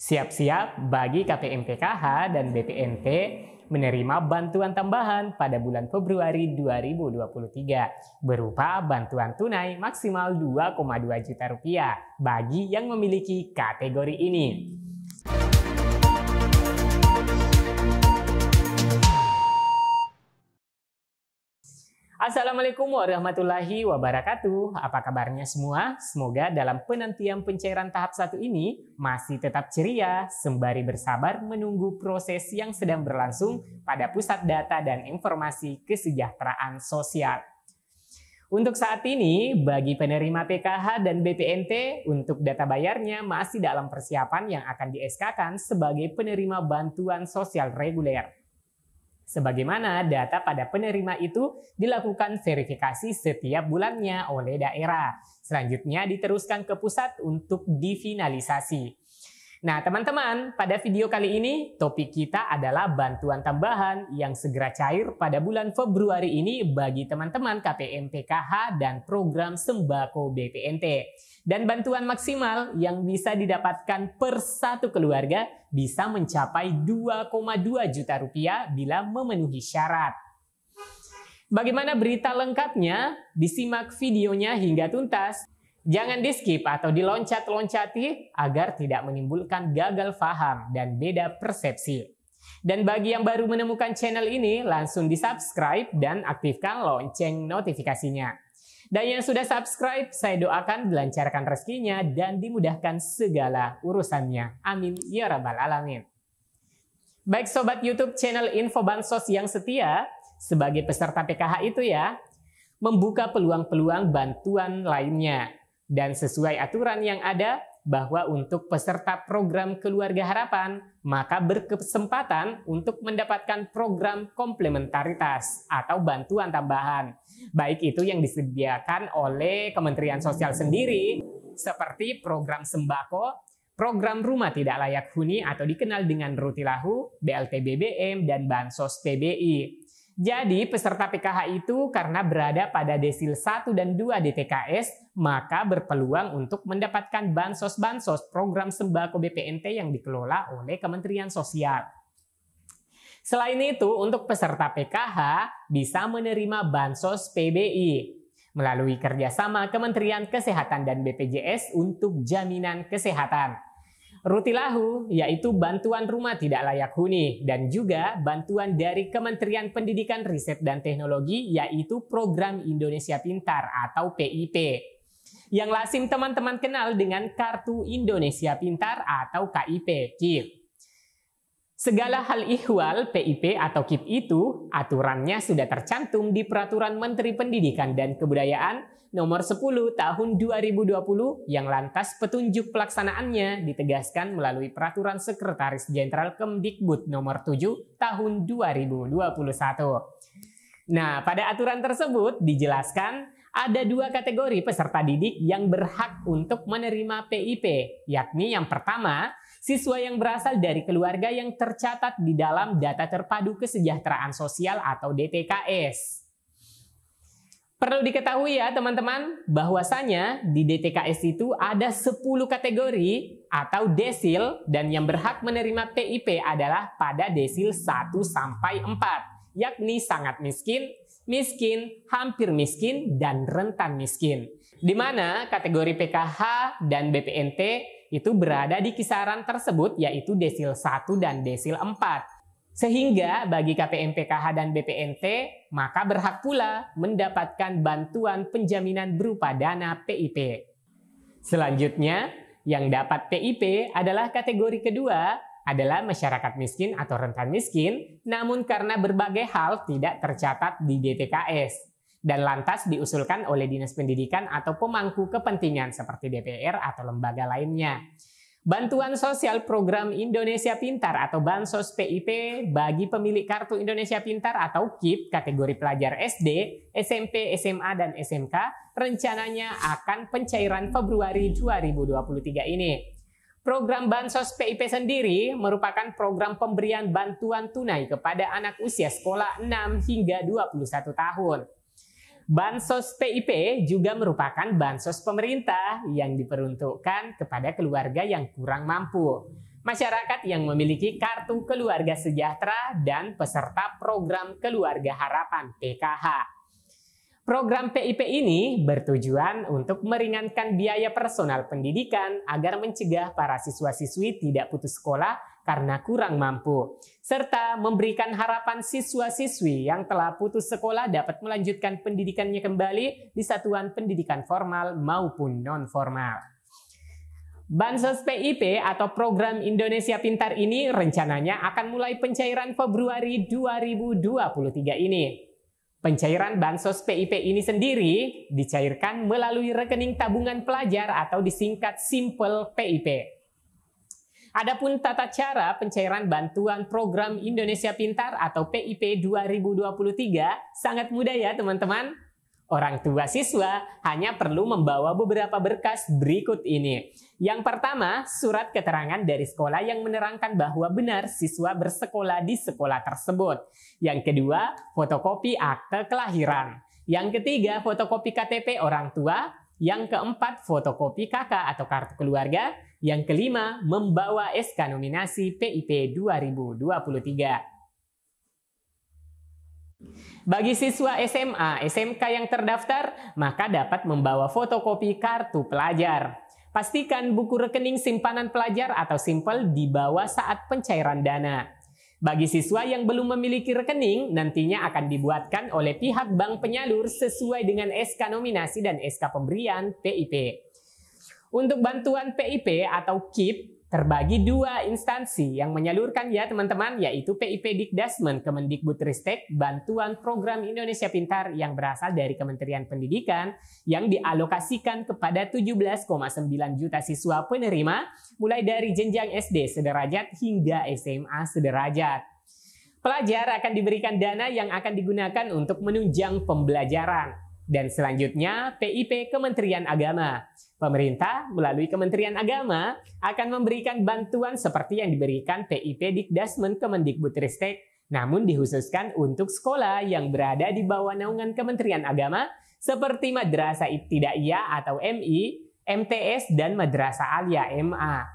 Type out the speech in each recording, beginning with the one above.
Siap-siap bagi KPM PKH dan BPNT menerima bantuan tambahan pada bulan Februari 2023 berupa bantuan tunai maksimal 2,2 juta rupiah bagi yang memiliki kategori ini. Assalamualaikum warahmatullahi wabarakatuh. Apa kabarnya semua? Semoga dalam penantian pencairan tahap 1 ini masih tetap ceria sembari bersabar menunggu proses yang sedang berlangsung pada Pusat Data dan Informasi Kesejahteraan Sosial. Untuk saat ini, bagi penerima PKH dan BPNT, untuk data bayarnya masih dalam persiapan yang akan di-SK-kan sebagai penerima bantuan sosial reguler. Sebagaimana data pada penerima itu dilakukan verifikasi setiap bulannya oleh daerah. Selanjutnya diteruskan ke pusat untuk difinalisasi. Nah teman-teman, pada video kali ini topik kita adalah bantuan tambahan yang segera cair pada bulan Februari ini bagi teman-teman KPM PKH dan program sembako BPNT. Dan bantuan maksimal yang bisa didapatkan per satu keluarga bisa mencapai 2,2 juta rupiah bila memenuhi syarat. Bagaimana berita lengkapnya? Disimak videonya hingga tuntas. Jangan di-skip atau diloncat-loncati agar tidak menimbulkan gagal paham dan beda persepsi. Dan bagi yang baru menemukan channel ini, langsung di-subscribe dan aktifkan lonceng notifikasinya. Dan yang sudah subscribe, saya doakan dilancarkan rezekinya dan dimudahkan segala urusannya. Amin ya rabbal alamin. Baik sobat YouTube channel Info Bansos yang setia, sebagai peserta PKH itu ya, membuka peluang-peluang bantuan lainnya. Dan sesuai aturan yang ada, bahwa untuk peserta program Keluarga Harapan, maka berkesempatan untuk mendapatkan program komplementaritas atau bantuan tambahan. Baik itu yang disediakan oleh Kementerian Sosial sendiri, seperti program sembako, program rumah tidak layak huni atau dikenal dengan Rutilahu, BLT BBM, dan Bansos PBI. Jadi peserta PKH itu karena berada pada desil 1 dan 2 DTKS, maka berpeluang untuk mendapatkan bansos-bansos program sembako BPNT yang dikelola oleh Kementerian Sosial. Selain itu, untuk peserta PKH bisa menerima bansos PBI melalui kerjasama Kementerian Kesehatan dan BPJS untuk jaminan kesehatan. Rutilahu, yaitu bantuan rumah tidak layak huni, dan juga bantuan dari Kementerian Pendidikan Riset dan Teknologi, yaitu Program Indonesia Pintar atau PIP. Yang lazim teman-teman kenal dengan Kartu Indonesia Pintar atau KIP, KIP. Segala hal ihwal PIP atau KIP itu, aturannya sudah tercantum di Peraturan Menteri Pendidikan dan Kebudayaan Nomor 10 Tahun 2020 yang lantas petunjuk pelaksanaannya ditegaskan melalui Peraturan Sekretaris Jenderal Kemdikbud Nomor 7 Tahun 2021. Nah, pada aturan tersebut dijelaskan ada 2 kategori peserta didik yang berhak untuk menerima PIP, yakni yang pertama, siswa yang berasal dari keluarga yang tercatat di dalam Data Terpadu Kesejahteraan Sosial atau DTKS. Perlu diketahui ya teman-teman, bahwasanya di DTKS itu ada 10 kategori atau desil dan yang berhak menerima PIP adalah pada desil 1 sampai 4, yakni sangat miskin, miskin, hampir miskin, dan rentan miskin. Di mana kategori PKH dan BPNT itu berada di kisaran tersebut yaitu desil 1 dan desil 4. Sehingga bagi KPM PKH dan BPNT, maka berhak pula mendapatkan bantuan penjaminan berupa dana PIP. Selanjutnya, yang dapat PIP adalah kategori kedua, adalah masyarakat miskin atau rentan miskin, namun karena berbagai hal tidak tercatat di DTKS. Dan lantas diusulkan oleh Dinas Pendidikan atau pemangku kepentingan seperti DPR atau lembaga lainnya. Bantuan sosial program Indonesia Pintar atau Bansos PIP bagi pemilik Kartu Indonesia Pintar atau KIP kategori pelajar SD, SMP, SMA, dan SMK rencananya akan pencairan Februari 2023 ini. Program Bansos PIP sendiri merupakan program pemberian bantuan tunai kepada anak usia sekolah 6 hingga 21 tahun. Bansos PIP juga merupakan bansos pemerintah yang diperuntukkan kepada keluarga yang kurang mampu. masyarakat yang memiliki kartu keluarga sejahtera, dan peserta program Keluarga Harapan (PKH). Program PIP ini bertujuan untuk meringankan biaya personal pendidikan agar mencegah para siswa-siswi tidak putus sekolah karena kurang mampu, serta memberikan harapan siswa-siswi yang telah putus sekolah dapat melanjutkan pendidikannya kembali di satuan pendidikan formal maupun non-formal. Bansos PIP atau Program Indonesia Pintar ini rencananya akan mulai pencairan Februari 2023 ini. Pencairan Bansos PIP ini sendiri dicairkan melalui rekening tabungan pelajar atau disingkat Simple PIP. Adapun tata cara pencairan bantuan Program Indonesia Pintar atau PIP 2023 sangat mudah ya teman-teman. Orang tua siswa hanya perlu membawa beberapa berkas berikut ini. Yang pertama, surat keterangan dari sekolah yang menerangkan bahwa benar siswa bersekolah di sekolah tersebut. Yang kedua, fotokopi akte kelahiran. Yang ketiga, fotokopi KTP orang tua. Yang keempat, fotokopi KK atau kartu keluarga. Yang kelima, membawa SK nominasi PIP 2023. Bagi siswa SMA, SMK yang terdaftar, maka dapat membawa fotokopi kartu pelajar. Pastikan buku rekening simpanan pelajar atau Simple dibawa saat pencairan dana. Bagi siswa yang belum memiliki rekening, nantinya akan dibuatkan oleh pihak bank penyalur sesuai dengan SK nominasi dan SK pemberian PIP. Untuk bantuan PIP atau KIP, terbagi dua instansi yang menyalurkan ya teman-teman, yaitu PIP Dikdasmen Kemendikbudristek, bantuan Program Indonesia Pintar yang berasal dari Kementerian Pendidikan yang dialokasikan kepada 17,9 juta siswa penerima mulai dari jenjang SD sederajat hingga SMA sederajat. Pelajar akan diberikan dana yang akan digunakan untuk menunjang pembelajaran. Dan selanjutnya PIP Kementerian Agama. Pemerintah melalui Kementerian Agama akan memberikan bantuan seperti yang diberikan PIP Dikdasmen Kemendikbudristek, namun dikhususkan untuk sekolah yang berada di bawah naungan Kementerian Agama seperti Madrasah Ibtidaiyah atau MI, MTS, dan Madrasah Alia MA.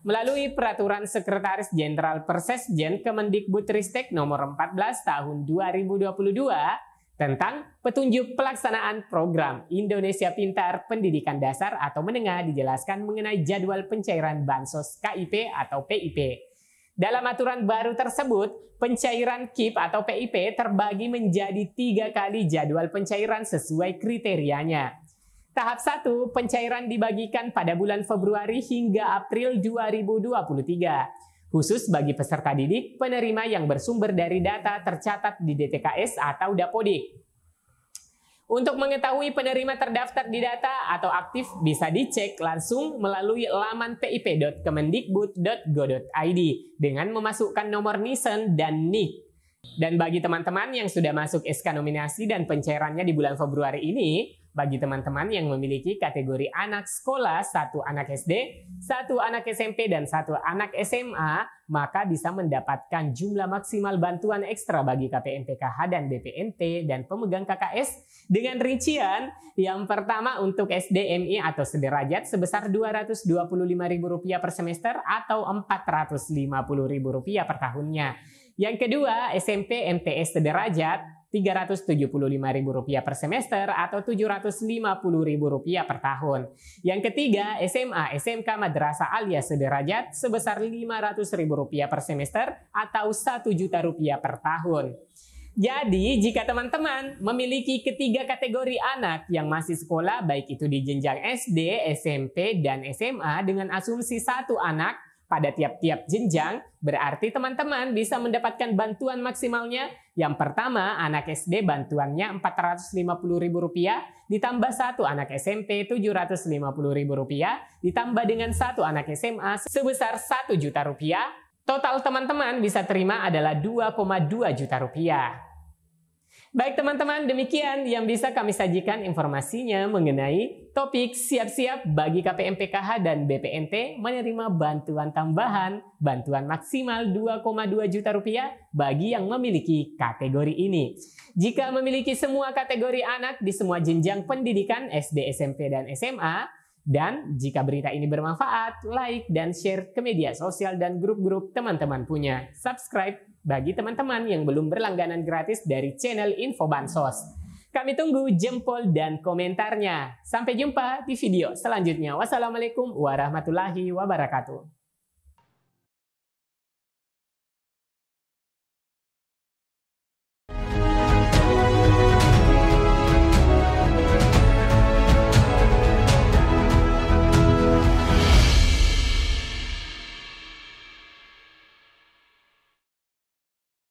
Melalui Peraturan Sekretaris Jenderal Persesjen Kemendikbudristek nomor 14 tahun 2022, tentang petunjuk pelaksanaan program Indonesia Pintar Pendidikan Dasar atau Menengah dijelaskan mengenai jadwal pencairan Bansos KIP atau PIP. Dalam aturan baru tersebut, pencairan KIP atau PIP terbagi menjadi 3 kali jadwal pencairan sesuai kriterianya. Tahap 1, pencairan dibagikan pada bulan Februari hingga April 2023. Khusus bagi peserta didik penerima yang bersumber dari data tercatat di DTKS atau Dapodik. Untuk mengetahui penerima terdaftar di data atau aktif bisa dicek langsung melalui laman pip.kemendikbud.go.id dengan memasukkan nomor NISN dan NIK. Dan bagi teman-teman yang sudah masuk SK nominasi dan pencairannya di bulan Februari ini, bagi teman-teman yang memiliki kategori anak sekolah, 1 anak SD, 1 anak SMP, dan 1 anak SMA, maka bisa mendapatkan jumlah maksimal bantuan ekstra bagi KPM PKH dan BPNT dan pemegang KKS dengan rincian yang pertama untuk SD MI atau sederajat sebesar Rp225.000 per semester atau Rp450.000 per tahunnya. Yang kedua, SMP MTS sederajat Rp375.000 per semester atau Rp750.000 per tahun. Yang ketiga, SMA SMK Madrasah Alia sederajat sebesar Rp500.000 per semester atau Rp1.000.000 per tahun. Jadi, jika teman-teman memiliki ketiga kategori anak yang masih sekolah, baik itu di jenjang SD, SMP, dan SMA dengan asumsi 1 anak pada tiap-tiap jenjang, berarti teman-teman bisa mendapatkan bantuan maksimalnya. Yang pertama, anak SD bantuannya Rp450.000, ditambah 1 anak SMP Rp750.000, ditambah dengan 1 anak SMA sebesar Rp1 juta. Total teman-teman bisa terima adalah Rp2,2 juta. Baik teman-teman, demikian yang bisa kami sajikan informasinya mengenai topik siap-siap bagi KPM PKH dan BPNT menerima bantuan tambahan, bantuan maksimal Rp2,2 juta bagi yang memiliki kategori ini. Jika memiliki semua kategori anak di semua jenjang pendidikan SD, SMP, dan SMA, Dan jika berita ini bermanfaat, like dan share ke media sosial dan grup-grup teman-teman punya. Subscribe bagi teman-teman yang belum berlangganan gratis dari channel Info Bansos. Kami tunggu jempol dan komentarnya. Sampai jumpa di video selanjutnya. Wassalamualaikum warahmatullahi wabarakatuh.